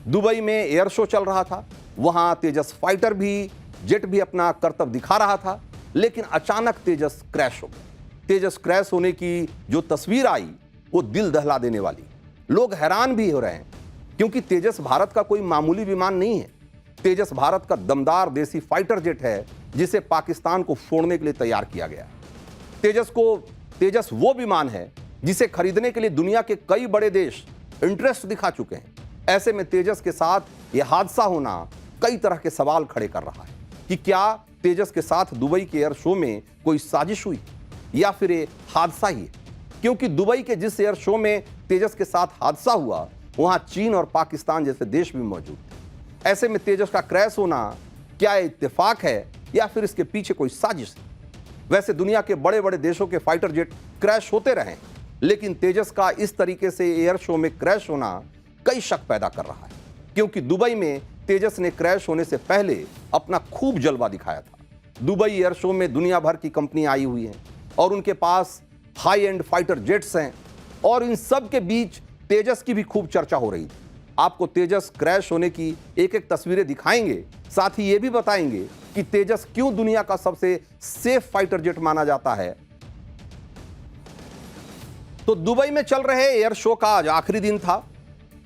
Dubai में air show चल रहा था, वहां तेजस फाइटर भी, जेट भी अपना करतब दिखा रहा था, लेकिन अचानक तेजस क्रैश हो गया। तेजस क्रैश होने की जो तस्वीर आई वो दिल दहला देने वाली। लोग हैरान भी हो रहे हैं क्योंकि तेजस भारत का कोई मामूली विमान नहीं है। तेजस भारत का दमदार देसी फाइटर जेट है जिसे पाकिस्तान को फोड़ने के लिए तैयार किया गया। तेजस वो विमान है जिसे खरीदने के लिए दुनिया के कई बड़े देश इंटरेस्ट दिखा चुके हैं। ऐसे में तेजस के साथ यह हादसा होना कई तरह के सवाल खड़े कर रहा है कि क्या तेजस के साथ दुबई के एयर शो में कोई साजिश हुई या फिर ये हादसा ही है, क्योंकि दुबई के जिस एयर शो में तेजस के साथ हादसा हुआ वहां चीन और पाकिस्तान जैसे देश भी मौजूद थे। ऐसे में तेजस का क्रैश होना क्या इत्तेफाक है या फिर इसके पीछे कोई साजिश है? वैसे दुनिया के बड़े बड़े देशों के फाइटर जेट क्रैश होते रहे, लेकिन तेजस का इस तरीके से एयर शो में क्रैश होना कई शक पैदा कर रहा है, क्योंकि दुबई में तेजस ने क्रैश होने से पहले अपना खूब जलवा दिखाया था। दुबई एयर शो में दुनिया भर की कंपनियां आई हुई हैं और उनके पास हाई एंड फाइटर जेट्स हैं और इन सब के बीच तेजस की भी खूब चर्चा हो रही थी। आपको तेजस क्रैश होने की एक एक तस्वीरें दिखाएंगे, साथ ही ये भी बताएंगे कि तेजस क्यों दुनिया का सबसे सेफ फाइटर जेट माना जाता है। तो दुबई में चल रहे एयर शो का आज आखिरी दिन था।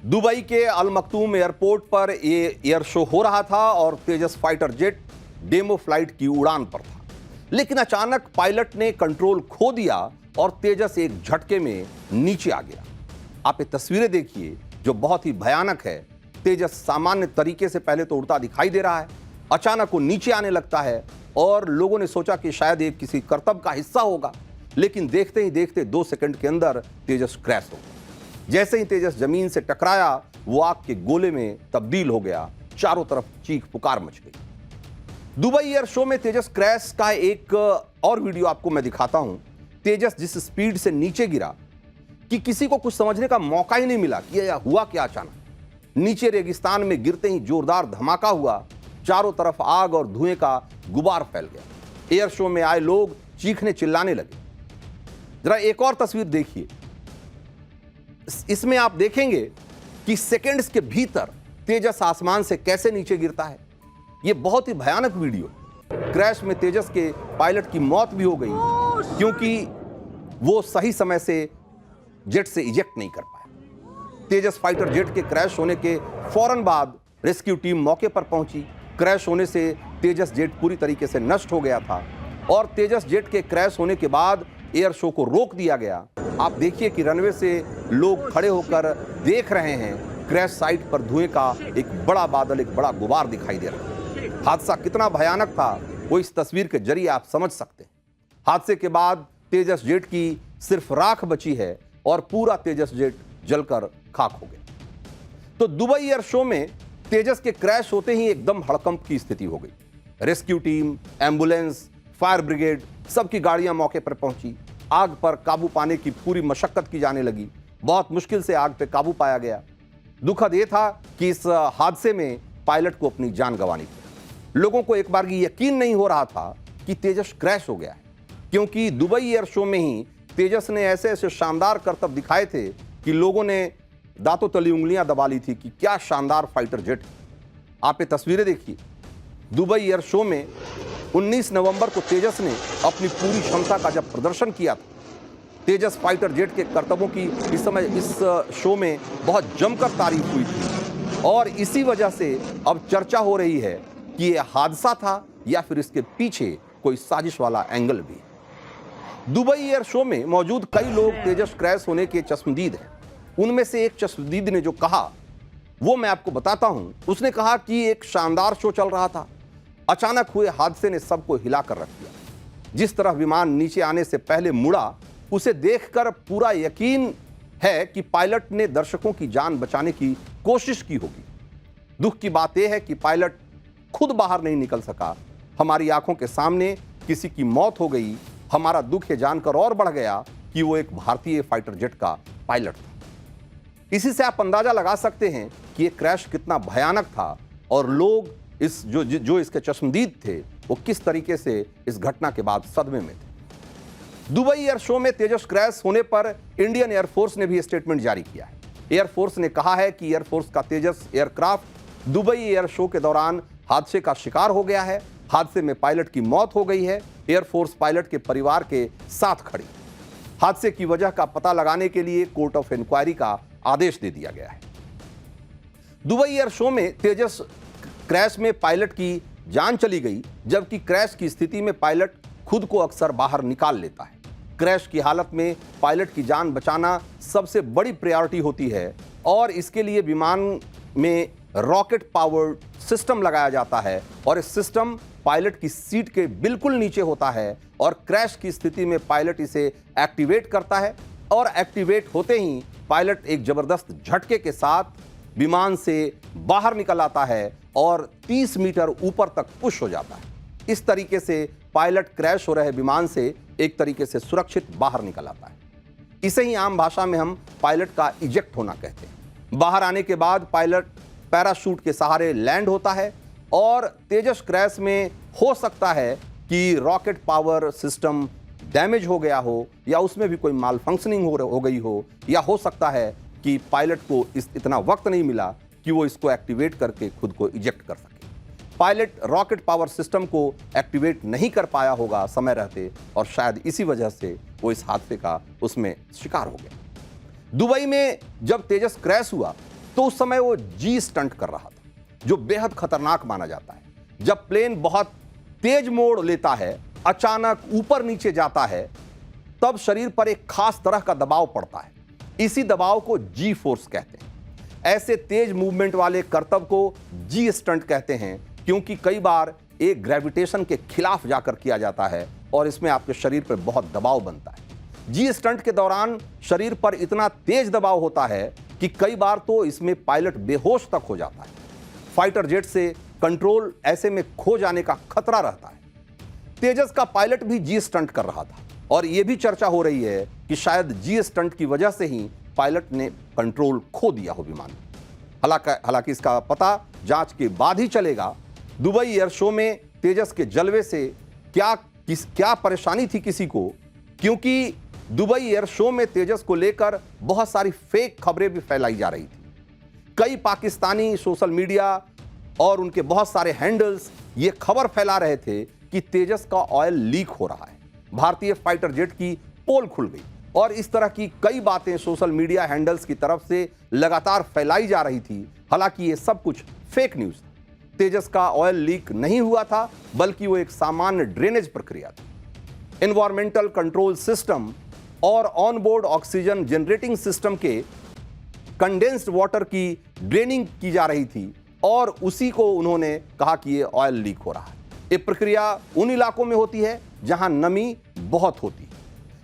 दुबई के अल मखतूम एयरपोर्ट पर ये एयर शो हो रहा था और तेजस फाइटर जेट डेमो फ्लाइट की उड़ान पर था, लेकिन अचानक पायलट ने कंट्रोल खो दिया और तेजस एक झटके में नीचे आ गया। आप ये तस्वीरें देखिए जो बहुत ही भयानक है। तेजस सामान्य तरीके से पहले तो उड़ता दिखाई दे रहा है, अचानक वो नीचे आने लगता है और लोगों ने सोचा कि शायद ये किसी करतब का हिस्सा होगा, लेकिन देखते ही देखते 2 सेकंड के अंदर तेजस क्रैश हो गया। जैसे ही तेजस जमीन से टकराया वो आग के गोले में तब्दील हो गया। चारों तरफ चीख पुकार मच गई। दुबई एयर शो में तेजस क्रैश का एक और वीडियो आपको मैं दिखाता हूं। तेजस जिस स्पीड से नीचे गिरा कि किसी को कुछ समझने का मौका ही नहीं मिला कि यह हुआ क्या। अचानक नीचे रेगिस्तान में गिरते ही जोरदार धमाका हुआ, चारों तरफ आग और धुएं का गुबार फैल गया। एयर शो में आए लोग चीखने चिल्लाने लगे। जरा एक और तस्वीर देखिए, इसमें आप देखेंगे कि सेकंड्स के भीतर तेजस आसमान से कैसे नीचे गिरता है। यह बहुत ही भयानक वीडियो। क्रैश में तेजस के पायलट की मौत भी हो गई क्योंकि वो सही समय से जेट से इजेक्ट नहीं कर पाया। तेजस फाइटर जेट के क्रैश होने के फौरन बाद रेस्क्यू टीम मौके पर पहुंची। क्रैश होने से तेजस जेट पूरी तरीके से नष्ट हो गया था और तेजस जेट के क्रैश होने के बाद एयर शो को रोक दिया गया। आप देखिए कि रनवे से लोग खड़े होकर देख रहे हैं। क्रैश साइट पर धुएं का एक बड़ा बादल, एक बड़ा गुबार दिखाई दे रहा है। हादसा कितना भयानक था वो इस तस्वीर के जरिए आप समझ सकते हैं। हादसे के बाद तेजस जेट की सिर्फ राख बची है और पूरा तेजस जेट जलकर खाक हो गया। तो दुबई एयर शो में तेजस के क्रैश होते ही एकदम हड़कंप की स्थिति हो गई। Rescue team, ambulance, fire brigade सबकी गाड़ियां मौके पर पहुंची। आग पर काबू पाने की पूरी मशक्कत की जाने लगी। बहुत मुश्किल से आग पे काबू पाया गया। दुखद यह था कि इस हादसे में पायलट को अपनी जान गंवानी पड़ी। लोगों को एक बार की यकीन नहीं हो रहा था कि तेजस क्रैश हो गया है, क्योंकि दुबई एयर शो में ही तेजस ने ऐसे ऐसे शानदार करतब दिखाए थे कि लोगों ने दांतों तली उंगलियां दबा ली थी कि क्या शानदार फाइटर जेट। आप ये तस्वीरें देखिए। दुबई एयर शो में 19 नवंबर को तेजस ने अपनी पूरी क्षमता का जब प्रदर्शन किया था। तेजस फाइटर जेट के करतबों की इस समय इस शो में बहुत जमकर तारीफ हुई थी और इसी वजह से अब चर्चा हो रही है कि यह हादसा था या फिर इसके पीछे कोई साजिश वाला एंगल भी। दुबई एयर शो में मौजूद कई लोग तेजस क्रैश होने के चश्मदीद हैं। उनमें से एक चश्मदीद ने जो कहा वो मैं आपको बताता हूं। उसने कहा कि एक शानदार शो चल रहा था, अचानक हुए हादसे ने सबको हिलाकर रख दिया। जिस तरह विमान नीचे आने से पहले मुड़ा, उसे देखकर पूरा यकीन है कि पायलट ने दर्शकों की जान बचाने की कोशिश की होगी। दुख की बात यह है कि पायलट खुद बाहर नहीं निकल सका। हमारी आंखों के सामने किसी की मौत हो गई। हमारा दुख ये जानकर और बढ़ गया कि वो एक भारतीय फाइटर जेट का पायलट था। इसी से आप अंदाजा लगा सकते हैं कि ये क्रैश कितना भयानक था और लोग इस जो इसके चश्मदीद थे वो किस तरीके से इस घटना के बाद सदमे में थे। दुबई एयर शो में तेजस क्रैश होने पर इंडियन एयरफोर्स ने भी स्टेटमेंट जारी किया है। एयरफोर्स ने कहा है कि एयरफोर्स का तेजस एयरक्राफ्ट दुबई एयर शो के दौरान हादसे का शिकार हो गया है। हादसे में पायलट की मौत हो गई है। एयरफोर्स पायलट के परिवार के साथ खड़ी। हादसे की वजह का पता लगाने के लिए कोर्ट ऑफ इंक्वायरी का आदेश दे दिया गया है। दुबई एयर शो में तेजस क्रैश में पायलट की जान चली गई, जबकि क्रैश की स्थिति में पायलट खुद को अक्सर बाहर निकाल लेता है। क्रैश की हालत में पायलट की जान बचाना सबसे बड़ी प्रायोरिटी होती है और इसके लिए विमान में रॉकेट पावर्ड सिस्टम लगाया जाता है और इस सिस्टम पायलट की सीट के बिल्कुल नीचे होता है और क्रैश की स्थिति में पायलट इसे एक्टिवेट करता है और एक्टिवेट होते ही पायलट एक जबरदस्त झटके के साथ विमान से बाहर निकल आता है और 30 मीटर ऊपर तक पुश हो जाता है। इस तरीके से पायलट क्रैश हो रहे विमान से एक तरीके से सुरक्षित बाहर निकल आता है। इसे ही आम भाषा में हम पायलट का इजेक्ट होना कहते हैं। बाहर आने के बाद पायलट पैराशूट के सहारे लैंड होता है और तेजस क्रैश में हो सकता है कि रॉकेट पावर सिस्टम डैमेज हो गया हो या उसमें भी कोई माल फंक्शनिंग हो गई हो या हो सकता है कि पायलट को इतना वक्त नहीं मिला कि वो इसको एक्टिवेट करके खुद को इजेक्ट कर सके। पायलट रॉकेट पावर सिस्टम को एक्टिवेट नहीं कर पाया होगा समय रहते और शायद इसी वजह से वो इस हादसे का उसमें शिकार हो गया। दुबई में जब तेजस क्रैश हुआ तो उस समय वो जी स्टंट कर रहा था, जो बेहद खतरनाक माना जाता है। जब प्लेन बहुत तेज मोड़ लेता है, अचानक ऊपर नीचे जाता है, तब शरीर पर एक खास तरह का दबाव पड़ता है। इसी दबाव को जी फोर्स कहते हैं। ऐसे तेज मूवमेंट वाले करतब को जी स्टंट कहते हैं, क्योंकि कई बार एक ग्रेविटेशन के खिलाफ जाकर किया जाता है और इसमें आपके शरीर पर बहुत दबाव बनता है। जी स्टंट के दौरान शरीर पर इतना तेज दबाव होता है कि कई बार तो इसमें पायलट बेहोश तक हो जाता है। फाइटर जेट से कंट्रोल ऐसे में खो जाने का खतरा रहता है। तेजस का पायलट भी जी स्टंट कर रहा था और यह भी चर्चा हो रही है कि शायद जी स्टंट की वजह से ही पायलट ने कंट्रोल खो दिया हो विमान। हालांकि इसका पता जांच के बाद ही चलेगा। दुबई एयर शो में तेजस के जलवे से क्या परेशानी थी किसी को, क्योंकि दुबई एयर शो में तेजस को लेकर बहुत सारी फेक खबरें भी फैलाई जा रही थी। कई पाकिस्तानी सोशल मीडिया और उनके बहुत सारे हैंडल्स ये खबर फैला रहे थे कि तेजस का ऑयल लीक हो रहा है। भारतीय फाइटर जेट की पोल खुल गई और इस तरह की कई बातें सोशल मीडिया हैंडल्स की तरफ से लगातार फैलाई जा रही थी। हालांकि ये सब कुछ फेक न्यूज़ था। तेजस का ऑयल लीक नहीं हुआ था, बल्कि वो एक सामान्य ड्रेनेज प्रक्रिया थी। एनवायरमेंटल कंट्रोल सिस्टम और ऑनबोर्ड ऑक्सीजन जनरेटिंग सिस्टम के कंडेंस्ड वाटर की ड्रेनिंग की जा रही थी और उसी को उन्होंने कहा कि ये ऑयल लीक हो रहा है। ये प्रक्रिया उन इलाकों में होती है जहां नमी बहुत होती है।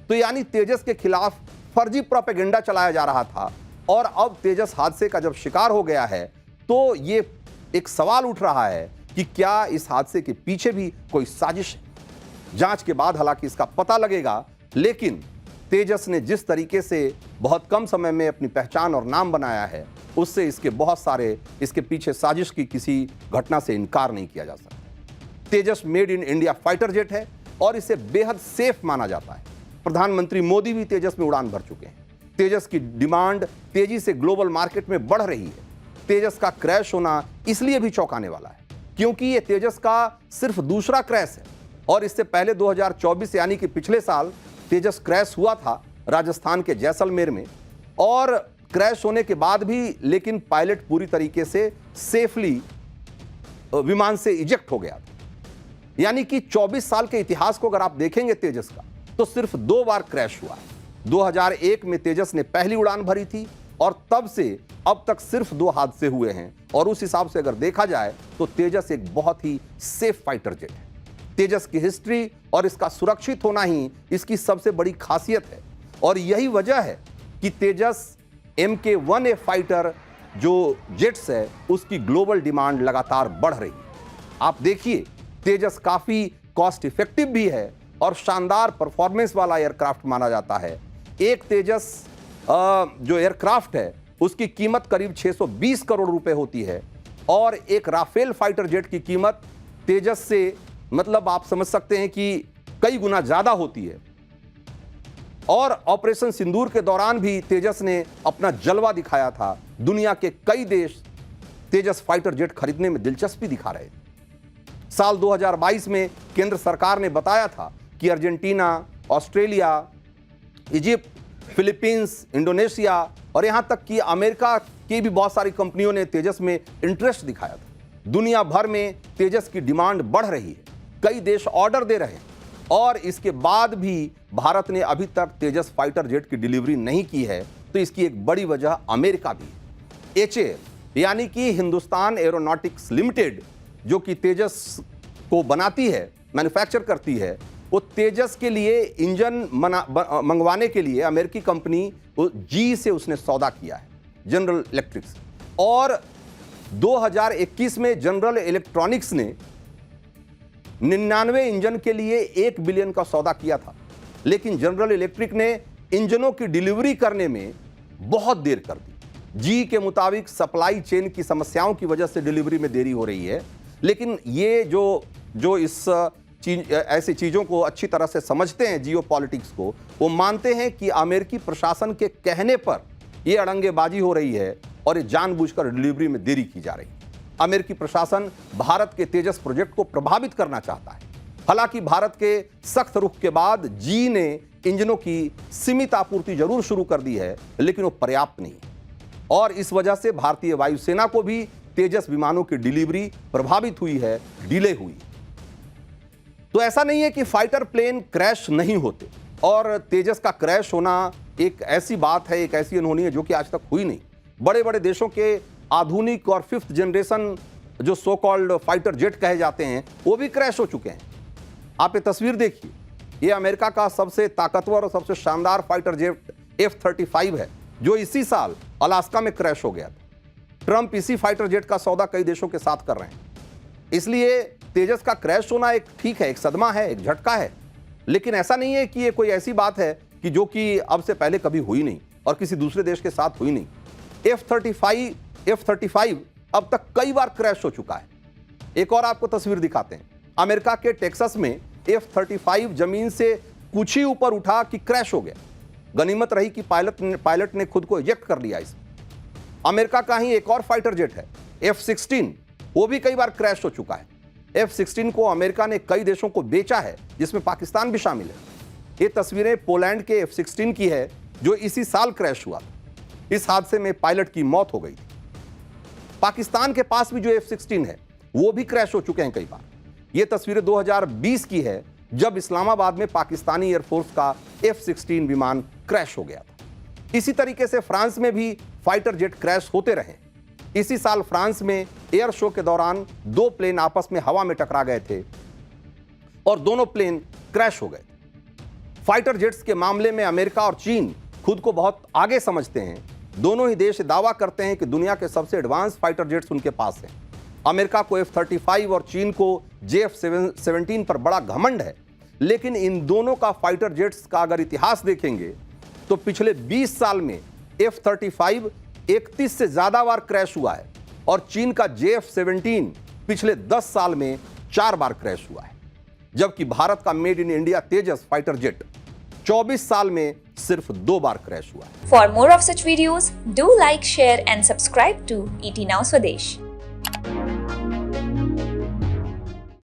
तो यानी तेजस के खिलाफ फर्जी प्रोपेगेंडा चलाया जा रहा था और अब तेजस हादसे का जब शिकार हो गया है तो ये एक सवाल उठ रहा है कि क्या इस हादसे के पीछे भी कोई साजिश है। जांच के बाद हालांकि इसका पता लगेगा, लेकिन तेजस ने जिस तरीके से बहुत कम समय में अपनी पहचान और नाम बनाया है, उससे इसके पीछे साजिश की किसी घटना से इनकार नहीं किया जा सकता। Tejas made in India fighter jet है और इसे बेहद सेफ माना जाता है। प्रधानमंत्री मोदी भी तेजस में उड़ान भर चुके हैं। तेजस की डिमांड तेजी से ग्लोबल मार्केट में बढ़ रही है। तेजस का क्रैश होना इसलिए भी चौंकाने वाला है क्योंकि यह तेजस का सिर्फ दूसरा क्रैश है और इससे पहले 2024 यानी कि पिछले साल तेजस क्रैश हुआ था राजस्थान के जैसलमेर में, और क्रैश होने के बाद भी लेकिन पायलट पूरी तरीके से सेफली विमान से इजेक्ट हो गया था। यानी कि 24 साल के इतिहास को अगर आप देखेंगे तेजस का, तो सिर्फ 2 बार क्रैश हुआ है। 2001 में तेजस ने पहली उड़ान भरी थी और तब से अब तक सिर्फ 2 हादसे हुए हैं और उस हिसाब से अगर देखा जाए तो तेजस एक बहुत ही सेफ फाइटर जेट है। तेजस की हिस्ट्री और इसका सुरक्षित होना ही इसकी सबसे बड़ी खासियत है और यही वजह है कि तेजस MK-1A फाइटर जो जेट्स है उसकी ग्लोबल डिमांड लगातार बढ़ रही है। आप देखिए, तेजस काफ़ी कॉस्ट इफेक्टिव भी है और शानदार परफॉर्मेंस वाला एयरक्राफ्ट माना जाता है। एक तेजस जो एयरक्राफ्ट है उसकी कीमत करीब 620 करोड़ रुपए होती है और एक राफेल फाइटर जेट की कीमत तेजस से मतलब आप समझ सकते हैं कि कई गुना ज़्यादा होती है। और ऑपरेशन सिंदूर के दौरान भी तेजस ने अपना जलवा दिखाया था। दुनिया के कई देश तेजस फाइटर जेट खरीदने में दिलचस्पी दिखा रहे थे। साल 2022 में केंद्र सरकार ने बताया था कि Argentina, Australia, Egypt, Philippines, Indonesia और यहां तक कि अमेरिका की भी बहुत सारी कंपनियों ने तेजस में इंटरेस्ट दिखाया था। दुनिया भर में तेजस की डिमांड बढ़ रही है, कई देश ऑर्डर दे रहे हैं और इसके बाद भी भारत ने अभी तक तेजस फाइटर जेट की डिलीवरी नहीं की है। तो इसकी एक बड़ी वजह अमेरिका भी है। HAL यानी कि हिंदुस्तान एरोनॉटिक्स लिमिटेड, जो कि तेजस को बनाती है, मैन्युफैक्चर करती है, वो तेजस के लिए इंजन मंगवाने के लिए अमेरिकी कंपनी जी से उसने सौदा किया है, जनरल इलेक्ट्रिक्स। और 2021 में जनरल इलेक्ट्रॉनिक्स ने 99 इंजन के लिए 1 बिलियन का सौदा किया था, लेकिन जनरल इलेक्ट्रिक ने इंजनों की डिलीवरी करने में बहुत देर कर दी। जी के मुताबिक सप्लाई चेन की समस्याओं की वजह से डिलीवरी में देरी हो रही है। लेकिन ये जो इस ऐसी चीज़ों को अच्छी तरह से समझते हैं, जियो पॉलिटिक्स को, वो मानते हैं कि अमेरिकी प्रशासन के कहने पर ये अड़ंगेबाजी हो रही है और ये जानबूझकर डिलीवरी में देरी की जा रही है। अमेरिकी प्रशासन भारत के तेजस प्रोजेक्ट को प्रभावित करना चाहता है। हालांकि भारत के सख्त रुख के बाद जी ने इंजनों की सीमित आपूर्ति जरूर शुरू कर दी है, लेकिन वो पर्याप्त नहीं है और इस वजह से भारतीय वायुसेना को भी तेजस विमानों की डिलीवरी प्रभावित हुई है, डिले हुई। तो ऐसा नहीं है कि फाइटर प्लेन क्रैश नहीं होते, और तेजस का क्रैश होना एक ऐसी बात है, एक ऐसी अनहोनी है जो कि आज तक हुई नहीं। बड़े बड़े देशों के आधुनिक और 5th जनरेशन जो सो कॉल्ड फाइटर जेट कहे जाते हैं, वो भी क्रैश हो चुके हैं। आप ये तस्वीर देखिए, ये अमेरिका का सबसे ताकतवर और सबसे शानदार फाइटर जेट F-35 है, जो इसी साल अलास्का में क्रैश हो गया था। ट्रंप इसी फाइटर जेट का सौदा कई देशों के साथ कर रहे हैं। इसलिए तेजस का क्रैश होना एक ठीक है, एक सदमा है, एक झटका है, लेकिन ऐसा नहीं है कि ये कोई ऐसी बात है कि जो कि अब से पहले कभी हुई नहीं और किसी दूसरे देश के साथ हुई नहीं। F-35 अब तक कई बार क्रैश हो चुका है। एक और आपको तस्वीर दिखाते हैं। अमेरिका के टेक्सास में F-35 जमीन से कुछ ही ऊपर उठा कि क्रैश हो गया। गनीमत रही कि पायलट ने खुद को इजेक्ट कर लिया इसमें। अमेरिका का ही एक और फाइटर जेट है F-16, वो भी कई बार क्रैश हो चुका है। F-16 को अमेरिका ने कई देशों को बेचा है, जिसमें पाकिस्तान भी शामिल है। ये तस्वीरें पोलैंड के F-16 की है, जो इसी साल क्रैश हुआ था। इस हादसे में पायलट की मौत हो गई थी। पाकिस्तान के पास भी जो F-16 है, वो भी क्रैश हो चुके हैं कई बार। ये तस्वीरें 2020 की है, जब इस्लामाबाद में पाकिस्तानी एयरफोर्स का F-16 विमान क्रैश हो गया था। इसी तरीके से फ्रांस में भी फाइटर जेट क्रैश होते रहे। इसी साल फ्रांस में एयर शो के दौरान 2 प्लेन आपस में हवा में टकरा गए थे और दोनों प्लेन क्रैश हो गए। फाइटर जेट्स के मामले में अमेरिका और चीन खुद को बहुत आगे समझते हैं। दोनों ही देश दावा करते हैं कि दुनिया के सबसे एडवांस फाइटर जेट्स उनके पास हैं। अमेरिका को F-35 और चीन को JF-17 पर बड़ा घमंड है, लेकिन इन दोनों का फाइटर जेट्स का अगर इतिहास देखेंगे तो पिछले 20 साल में F-35 31 से ज्यादा बार क्रैश हुआ है और चीन का JF-17 पिछले 10 साल में 4 बार क्रैश हुआ है, जबकि भारत का made in India Tejas fighter jet 24 साल में सिर्फ 2 बार क्रैश हुआ है। For more of such videos, do like, share and subscribe to ET Now Swadesh.